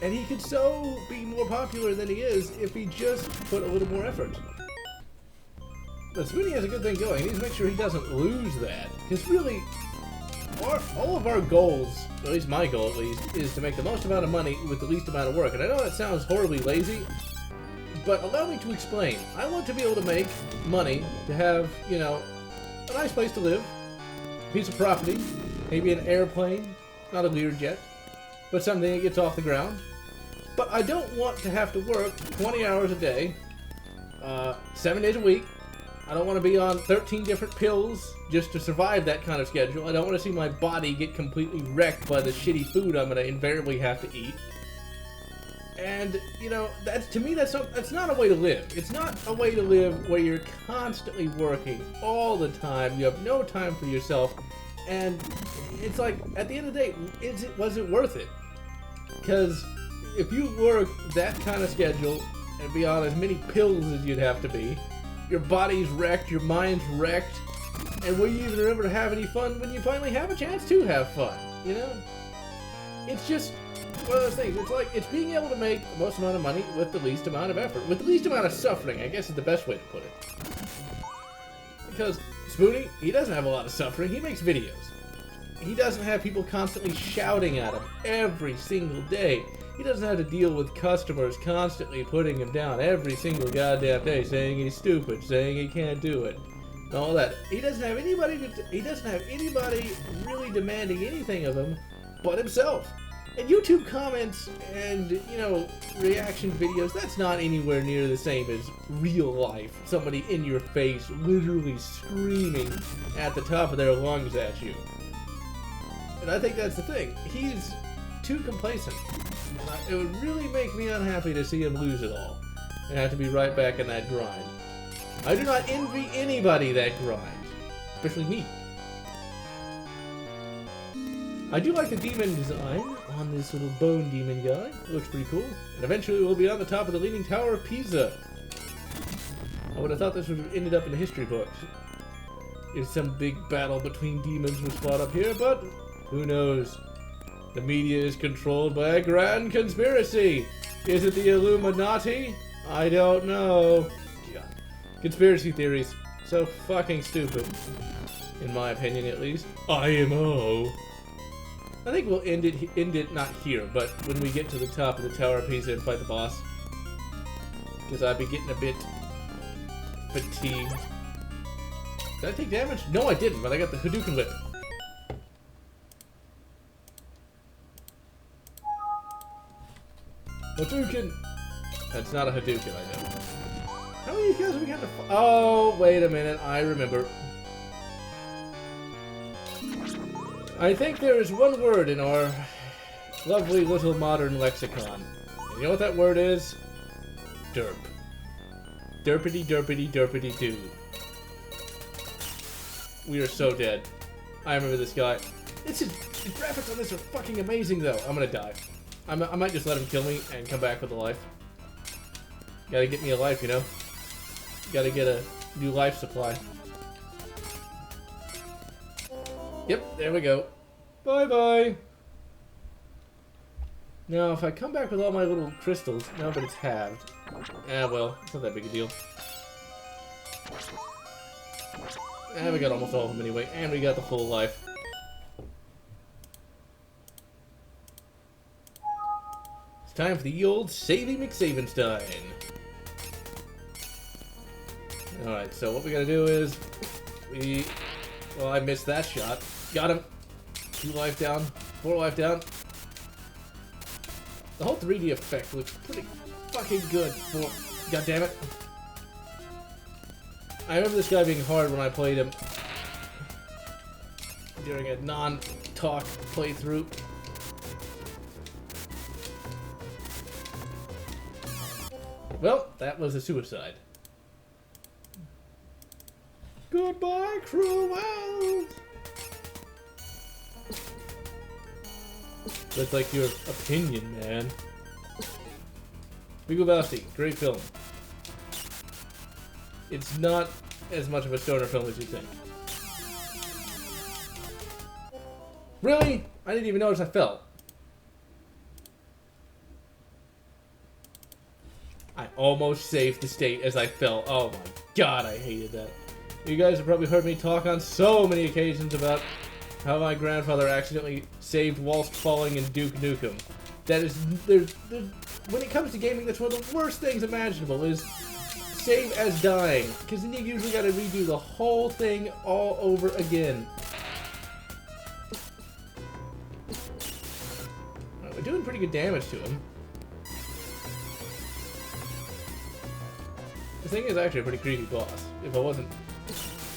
Speaker 1: And he could so be more popular than he is if he just put a little more effort. But Spoony has a good thing going. He needs to make sure he doesn't lose that. Because really, all of our goals, at least my goal at least, is to make the most amount of money with the least amount of work. And I know that sounds horribly lazy, but allow me to explain. I want to be able to make money to have, you know, a nice place to live, a piece of property, maybe an airplane, not a Learjet, but something that gets off the ground. But I don't want to have to work 20 hours a day, 7 days a week. I don't want to be on 13 different pills just to survive that kind of schedule. I don't want to see my body get completely wrecked by the shitty food I'm going to invariably have to eat. And, you know, to me, that's not a way to live. It's not a way to live where you're constantly working all the time. You have no time for yourself. And it's like, at the end of the day, was it worth it? Because if you work that kind of schedule and be on as many pills as you'd have to be, your body's wrecked, your mind's wrecked, and will you even remember to have any fun when you finally have a chance to have fun, you know? It's just one of those things. It's like, it's being able to make the most amount of money with the least amount of effort, with the least amount of suffering, I guess is the best way to put it. Because Spoony, he doesn't have a lot of suffering, he makes videos. He doesn't have people constantly shouting at him every single day. He doesn't have to deal with customers constantly putting him down every single goddamn day, saying he's stupid, saying he can't do it, and all that. He doesn't have anybody really demanding anything of him but himself. And YouTube comments and, you know, reaction videos, that's not anywhere near the same as real life. Somebody in your face literally screaming at the top of their lungs at you. And I think that's the thing. He's too complacent. It would really make me unhappy to see him lose it all and have to be right back in that grind. I do not envy anybody that grind, especially me. I do like the demon design on this little bone demon guy. It looks pretty cool. And eventually we'll be on the top of the Leaning Tower of Pisa. I would have thought this would have ended up in the history books if some big battle between demons was fought up here, but who knows? The media is controlled by a grand conspiracy. Is it the Illuminati? I don't know. God. Conspiracy theories. So fucking stupid. In my opinion, at least. IMO. I think we'll end it not here, but when we get to the top of the Tower of Pisa and fight the boss. Because I'd be getting a bit fatigued. Did I take damage? No, I didn't, but I got the Hadouken Whip. Hadouken! That's not a Hadouken, I know. How many of you guys have we got to... Oh, wait a minute, I remember. I think there is one word in our lovely little modern lexicon. And you know what that word is? Derp. Derpity derpity derpity doo. We are so dead. I remember this guy. The graphics on this are fucking amazing though. I'm gonna die. I might just let him kill me and come back with a life. Gotta get me a life, you know? Gotta get a new life supply. Yep, there we go. Bye-bye. Now, if I come back with all my little crystals... No, but it's halved. Ah, well, it's not that big a deal. And we got almost all of them anyway, and we got the full life. It's time for the old Savey McSavenstein. Alright, so what we gotta do is... Well, I missed that shot. Got him. 2 life down. 4 life down. The whole 3D effect looks pretty fucking good for... God damn it. I remember this guy being hard when I played him during a non-talk playthrough. Well, that was a suicide. Goodbye, cruel world! That's like your opinion, man. Big Lebowski, great film. It's not as much of a stoner film as you think. Really? I didn't even notice I fell. I almost saved the state as I fell. Oh my god, I hated that. You guys have probably heard me talk on so many occasions about how my grandfather accidentally saved whilst falling in Duke Nukem. That is, when it comes to gaming, that's one of the worst things imaginable, is save as dying. Because then you usually gotta redo the whole thing all over again. Right, we're doing pretty good damage to him. This thing is actually a pretty creepy boss. If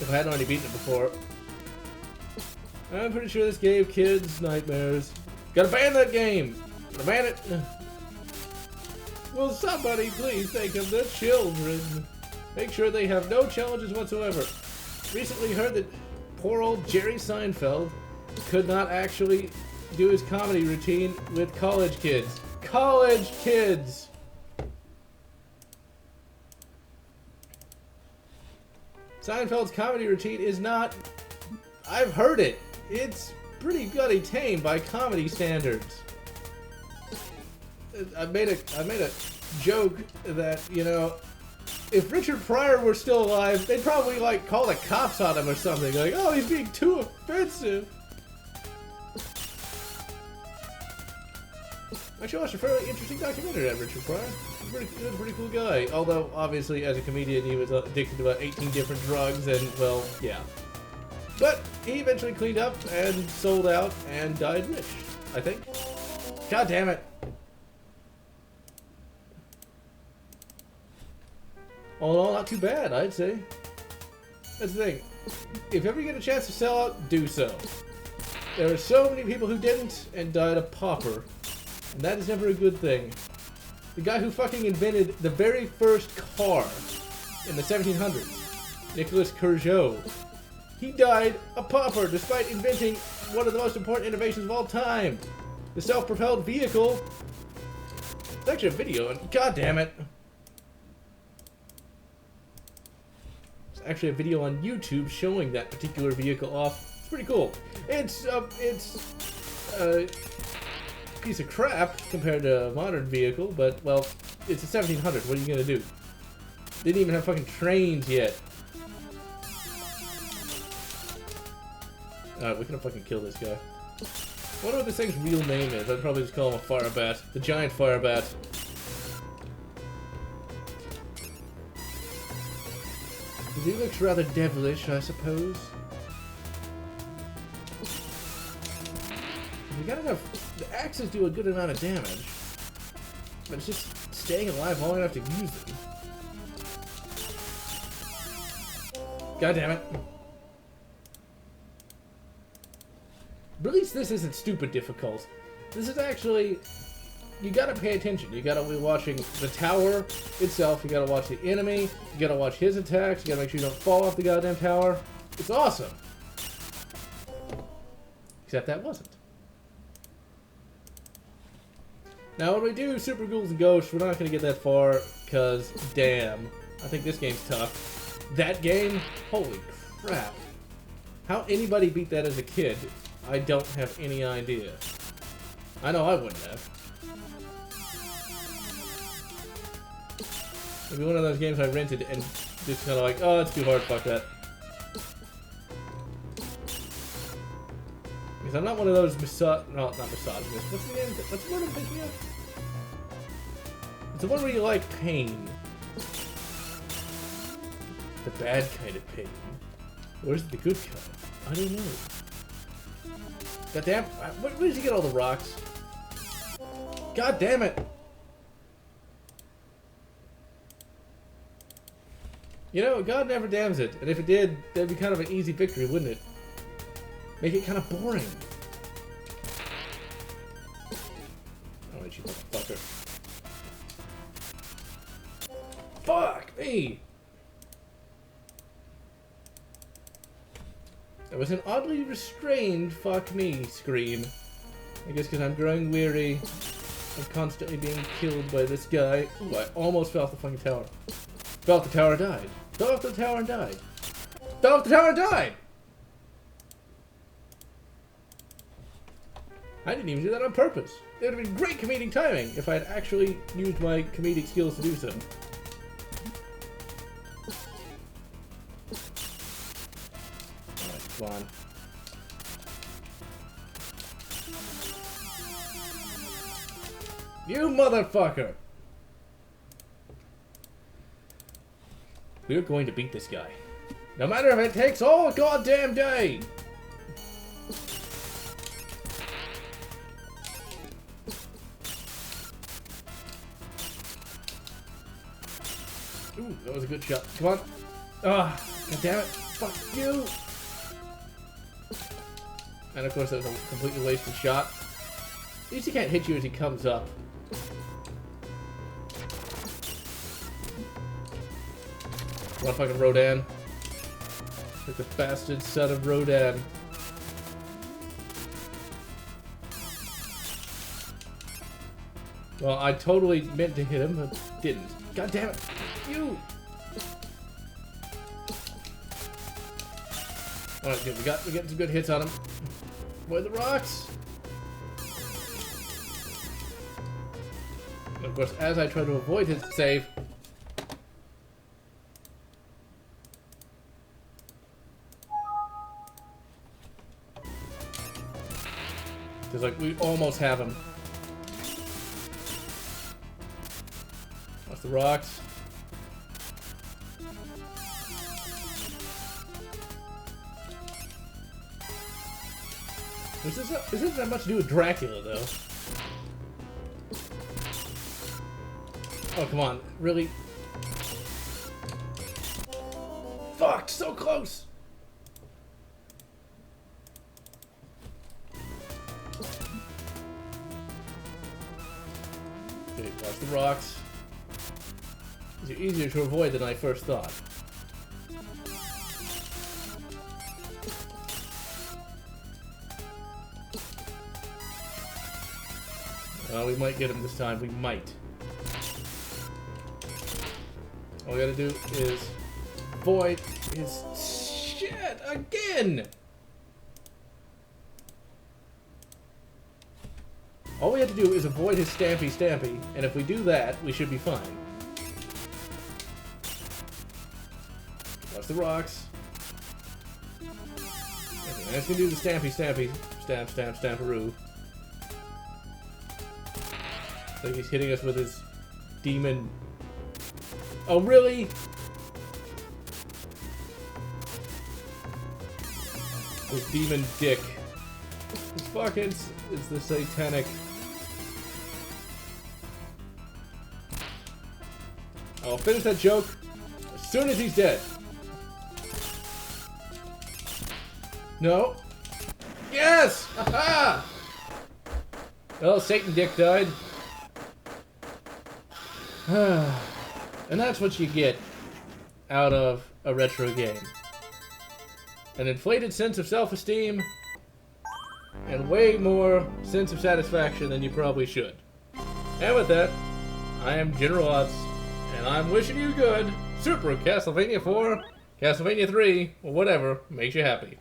Speaker 1: I hadn't already beaten it before. I'm pretty sure this gave kids nightmares. Gotta ban that game! Gotta ban it! Will somebody please think of the children? Make sure they have no challenges whatsoever. Recently heard that poor old Jerry Seinfeld could not actually do his comedy routine with college kids. College kids! Seinfeld's comedy routine is not... I've heard it. It's pretty bloody tame by comedy standards. I made a joke that, you know, if Richard Pryor were still alive, they'd probably, like, call the cops on him or something. Like, oh, he's being too offensive. Actually, I watched a fairly interesting documentary on Richard Pryor. He's a pretty cool guy. Although, obviously, as a comedian, he was addicted to about 18 different drugs, and, well, yeah. But he eventually cleaned up and sold out and died rich, I think. God damn it. All in all, not too bad, I'd say. That's the thing. If ever you get a chance to sell out, do so. There are so many people who didn't and died a pauper. And that is never a good thing. The guy who fucking invented the very first car in the 1700s, Nicolas Peugeot, he died a pauper despite inventing one of the most important innovations of all time. The self-propelled vehicle. It's actually a video, and god damn it. It's actually a video on YouTube showing that particular vehicle off. It's pretty cool. It's a piece of crap compared to a modern vehicle, but, well, it's a 1700. What are you gonna do? Didn't even have fucking trains yet. Alright, we're gonna fucking kill this guy. I wonder what this thing's real name is. I'd probably just call him a fire bat. The giant fire bat. He looks rather devilish, I suppose. We got enough... The axes do a good amount of damage. But it's just staying alive long enough to use them. God damn it. But at least this isn't stupid difficult. This is actually... You gotta pay attention. You gotta be watching the tower itself. You gotta watch the enemy. You gotta watch his attacks. You gotta make sure you don't fall off the goddamn tower. It's awesome. Except that wasn't. Now when we do Super Ghouls and Ghosts, we're not gonna get that far, because damn. I think this game's tough. That game? Holy crap. How anybody beat that as a kid, I don't have any idea. I know I wouldn't have. It'd be one of those games I rented and just kind of like, oh, it's too hard, fuck that. Because I'm not one of those not misogynist. What's the name? What's the word I'm thinking of? It's the one where you like pain. The bad kind of pain. Or is it the good kind? I don't know. God damn, where did you get all the rocks? God damn it! You know, God never damns it, and if it did, that'd be kind of an easy victory, wouldn't it? Make it kind of boring. Alright, you motherfucker. Fuck me! That was an oddly restrained fuck me scream. I guess because I'm growing weary of constantly being killed by this guy. Ooh, I almost fell off the fucking tower. Fell off the tower and died. Fell off the tower and died. Fell off the tower and died! I didn't even do that on purpose. It would have been great comedic timing if I had actually used my comedic skills to do so. Alright, come on. You motherfucker! We're going to beat this guy. No matter if it takes all goddamn day! Ooh, that was a good shot. Come on. Ah, god damn it. Fuck you! And of course that was a completely wasted shot. At least he can't hit you as he comes up. Come on, fucking Rodan. Like the bastard son of Rodan. Well, I totally meant to hit him, but didn't. God damn it! You! Alright, good. We're getting some good hits on him. Avoid the rocks! And of course, as I try to avoid his save, it's like we almost have him. Watch the rocks. This isn't that much to do with Dracula, though. Oh, come on. Really? Fuck! So close! Okay, watch the rocks. These are easier to avoid than I first thought. We might get him this time. We might. All we gotta do is avoid his shit again! All we have to do is avoid his stampy, and if we do that, we should be fine. Watch the rocks. Okay, let's do the stamparoo. I think he's hitting us with his demon. Oh, really? His demon dick. His fucking is the satanic. I'll finish that joke as soon as he's dead. No. Yes! Aha! Well, Satan Dick died. And that's what you get out of a retro game. An inflated sense of self-esteem and way more sense of satisfaction than you probably should. And with that, I am General Lotz, and I'm wishing you good Super Castlevania 4, Castlevania 3, or whatever makes you happy.